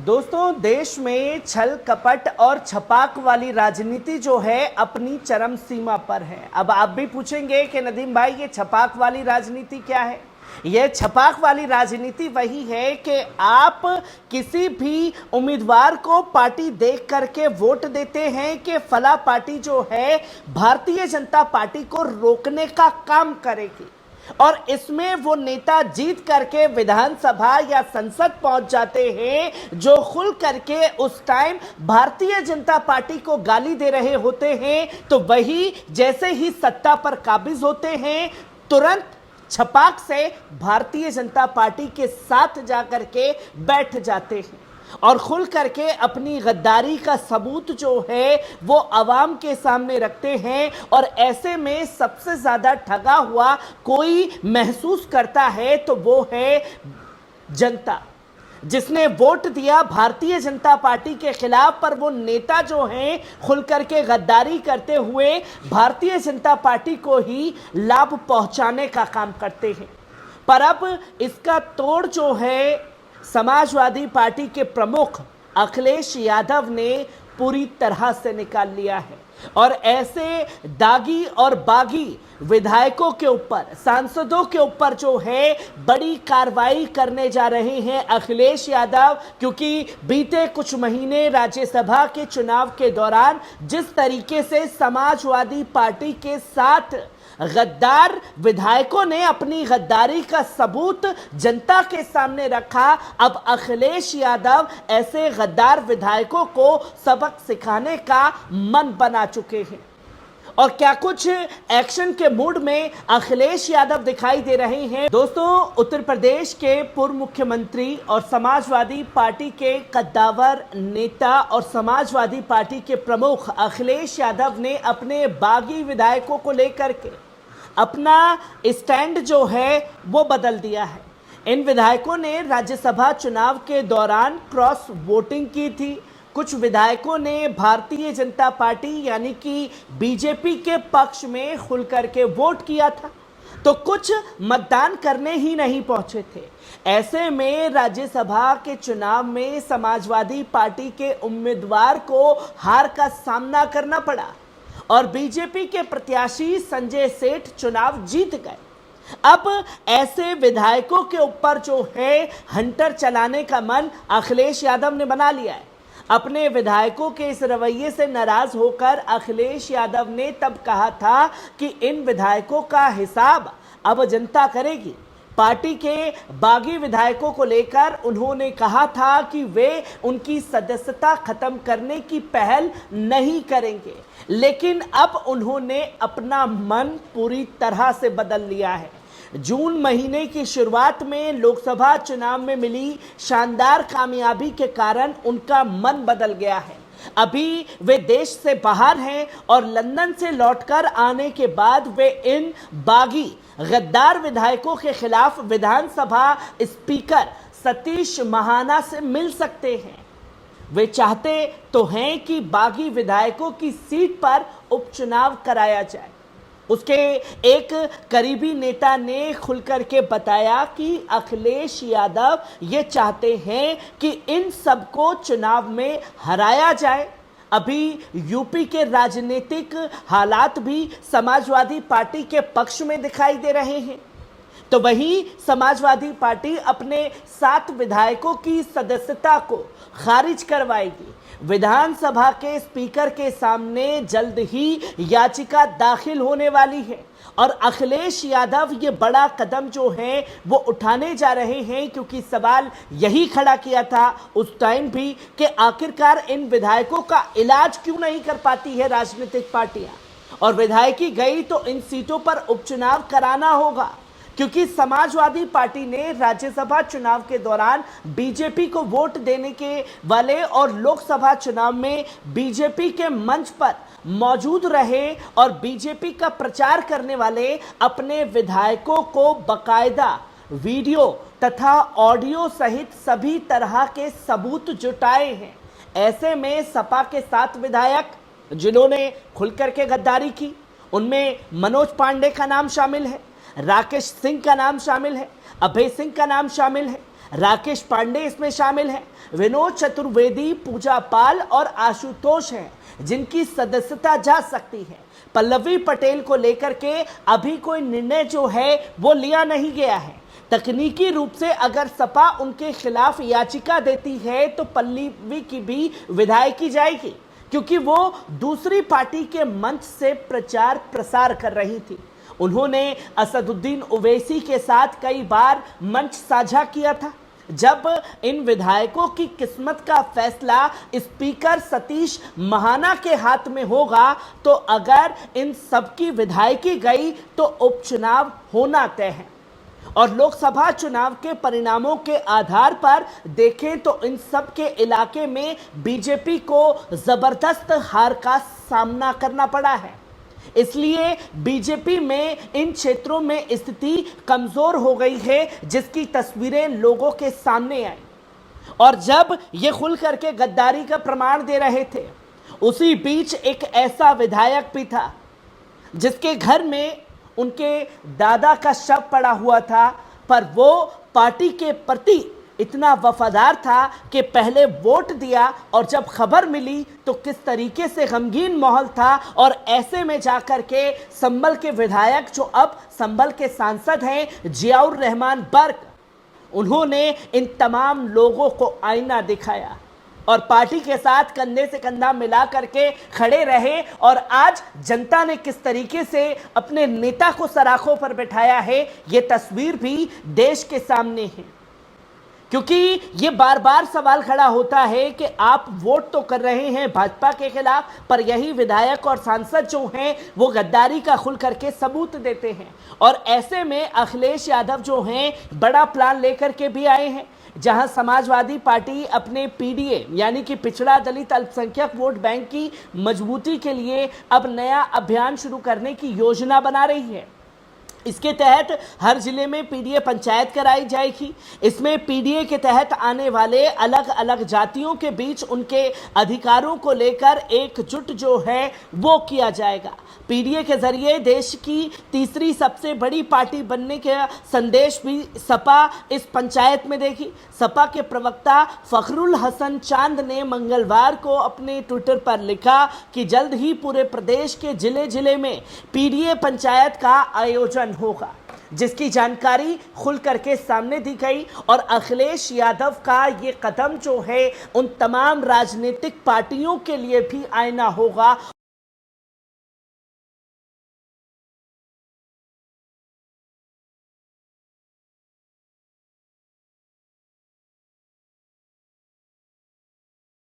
दोस्तों, देश में छल कपट और छपाक वाली राजनीति जो है अपनी चरम सीमा पर है। अब आप भी पूछेंगे कि नदीम भाई, ये छपाक वाली राजनीति क्या है? यह छपाक वाली राजनीति वही है कि आप किसी भी उम्मीदवार को पार्टी देख करके वोट देते हैं कि फला पार्टी जो है भारतीय जनता पार्टी को रोकने का काम करेगी, और इसमें वो नेता जीत करके विधानसभा या संसद पहुंच जाते हैं जो खुल करके उस टाइम भारतीय जनता पार्टी को गाली दे रहे होते हैं। तो वही जैसे ही सत्ता पर काबिज होते हैं, तुरंत छपाक से भारतीय जनता पार्टी के साथ जाकर के बैठ जाते हैं और खुल करके अपनी गद्दारी का सबूत जो है वो आवाम के सामने रखते हैं। और ऐसे में सबसे ज्यादा ठगा हुआ कोई महसूस करता है तो वो है जनता, जिसने वोट दिया भारतीय जनता पार्टी के खिलाफ, पर वो नेता जो हैं खुल करके गद्दारी करते हुए भारतीय जनता पार्टी को ही लाभ पहुंचाने का काम करते हैं। पर अब इसका तोड़ जो है समाजवादी पार्टी के प्रमुख अखिलेश यादव ने पूरी तरह से निकाल लिया है, और ऐसे दागी और बागी विधायकों के ऊपर, सांसदों के ऊपर जो है बड़ी कार्रवाई करने जा रहे हैं अखिलेश यादव। क्योंकि बीते कुछ महीने राज्यसभा के चुनाव के दौरान जिस तरीके से समाजवादी पार्टी के साथ गद्दार विधायकों ने अपनी गद्दारी का सबूत जनता के सामने रखा, अब अखिलेश यादव ऐसे गद्दार विधायकों को सबक सिखाने का मन बना चुके हैं। और क्या कुछ एक्शन के मूड में अखिलेश यादव दिखाई दे रहे हैं। दोस्तों, उत्तर प्रदेश के पूर्व मुख्यमंत्री और समाजवादी पार्टी के कद्दावर नेता और समाजवादी पार्टी के प्रमुख अखिलेश यादव ने अपने बागी विधायकों को लेकर के अपना स्टैंड जो है वो बदल दिया है। इन विधायकों ने राज्यसभा चुनाव के दौरान क्रॉस वोटिंग की थी। कुछ विधायकों ने भारतीय जनता पार्टी यानी कि बीजेपी के पक्ष में खुल करके वोट किया था, तो कुछ मतदान करने ही नहीं पहुंचे थे। ऐसे में राज्यसभा के चुनाव में समाजवादी पार्टी के उम्मीदवार को हार का सामना करना पड़ा और बीजेपी के प्रत्याशी संजय सेठ चुनाव जीत गए। अब ऐसे विधायकों के ऊपर जो है हंटर चलाने का मन अखिलेश यादव ने बना लिया है। अपने विधायकों के इस रवैये से नाराज होकर अखिलेश यादव ने तब कहा था कि इन विधायकों का हिसाब अब जनता करेगी। पार्टी के बागी विधायकों को लेकर उन्होंने कहा था कि वे उनकी सदस्यता खत्म करने की पहल नहीं करेंगे, लेकिन अब उन्होंने अपना मन पूरी तरह से बदल लिया है। जून महीने की शुरुआत में लोकसभा चुनाव में मिली शानदार कामयाबी के कारण उनका मन बदल गया है। अभी वे देश से बाहर हैं और लंदन से लौटकर आने के बाद वे इन बागी गद्दार विधायकों के खिलाफ विधानसभा स्पीकर सतीश महाना से मिल सकते हैं। वे चाहते तो हैं कि बागी विधायकों की सीट पर उपचुनाव कराया जाए। उसके एक करीबी नेता ने खुलकर के बताया कि अखिलेश यादव ये चाहते हैं कि इन सबको चुनाव में हराया जाए। अभी यूपी के राजनीतिक हालात भी समाजवादी पार्टी के पक्ष में दिखाई दे रहे हैं, तो वहीं समाजवादी पार्टी अपने 7 विधायकों की सदस्यता को खारिज करवाएगी। विधानसभा के स्पीकर के सामने जल्द ही याचिका दाखिल होने वाली है और अखिलेश यादव ये बड़ा कदम जो है वो उठाने जा रहे हैं, क्योंकि सवाल यही खड़ा किया था उस टाइम भी कि आखिरकार इन विधायकों का इलाज क्यों नहीं कर पाती है राजनीतिक पार्टियां, और विधायकी गई तो इन सीटों पर उपचुनाव कराना होगा। क्योंकि समाजवादी पार्टी ने राज्यसभा चुनाव के दौरान बीजेपी को वोट देने के वाले और लोकसभा चुनाव में बीजेपी के मंच पर मौजूद रहे और बीजेपी का प्रचार करने वाले अपने विधायकों को बकायदा वीडियो तथा ऑडियो सहित सभी तरह के सबूत जुटाए हैं। ऐसे में सपा के 7 विधायक जिन्होंने खुलकर के गद्दारी की, उनमें मनोज पांडे का नाम शामिल है, राकेश सिंह का नाम शामिल है, अभय सिंह का नाम शामिल है, राकेश पांडे इसमें शामिल हैं, विनोद चतुर्वेदी, पूजा पाल और आशुतोष हैं जिनकी सदस्यता जा सकती है। पल्लवी पटेल को लेकर के अभी कोई निर्णय जो है वो लिया नहीं गया है। तकनीकी रूप से अगर सपा उनके खिलाफ याचिका देती है तो पल्लवी की भी विधायकी जाएगी, क्योंकि वो दूसरी पार्टी के मंच से प्रचार प्रसार कर रही थी। उन्होंने असदुद्दीन ओवैसी के साथ कई बार मंच साझा किया था। जब इन विधायकों की किस्मत का फैसला स्पीकर सतीश महाना के हाथ में होगा, तो अगर इन सबकी विधायकी गई तो उपचुनाव होना तय है। और लोकसभा चुनाव के परिणामों के आधार पर देखें तो इन सब के इलाके में बीजेपी को जबरदस्त हार का सामना करना पड़ा है। इसलिए बीजेपी में इन क्षेत्रों में स्थिति कमजोर हो गई है, जिसकी तस्वीरें लोगों के सामने आई। और जब ये खुल करके गद्दारी का प्रमाण दे रहे थे, उसी बीच एक ऐसा विधायक भी था जिसके घर में उनके दादा का शव पड़ा हुआ था, पर वो पार्टी के प्रति इतना वफादार था कि पहले वोट दिया, और जब खबर मिली तो किस तरीके से गमगीन माहौल था। और ऐसे में जाकर के संभल के विधायक, जो अब संभल के सांसद हैं, जियाउर रहमान बर्क, उन्होंने इन तमाम लोगों को आईना दिखाया और पार्टी के साथ कंधे से कंधा मिला करके खड़े रहे। और आज जनता ने किस तरीके से अपने नेता को सराखों पर बैठाया है, ये तस्वीर भी देश के सामने है। क्योंकि ये बार बार सवाल खड़ा होता है कि आप वोट तो कर रहे हैं भाजपा के खिलाफ, पर यही विधायक और सांसद जो हैं वो गद्दारी का खुल करके सबूत देते हैं। और ऐसे में अखिलेश यादव जो हैं बड़ा प्लान लेकर के भी आए हैं, जहां समाजवादी पार्टी अपने पीडीए यानी कि पिछड़ा दलित अल्पसंख्यक वोट बैंक की मजबूती के लिए अब नया अभियान शुरू करने की योजना बना रही है। इसके तहत हर जिले में पीडीए पंचायत कराई जाएगी। इसमें पीडीए के तहत आने वाले अलग अलग जातियों के बीच उनके अधिकारों को लेकर एकजुट जो है वो किया जाएगा। पीडीए के जरिए देश की तीसरी सबसे बड़ी पार्टी बनने का संदेश भी सपा इस पंचायत में देगी। सपा के प्रवक्ता फखरुल हसन चांद ने मंगलवार को अपने ट्विटर पर लिखा कि जल्द ही पूरे प्रदेश के जिले जिले में पीडीए पंचायत का आयोजन होगा, जिसकी जानकारी खुल करके सामने दी गई। और अखिलेश यादव का ये कदम जो है उन तमाम राजनीतिक पार्टियों के लिए भी आईना होगा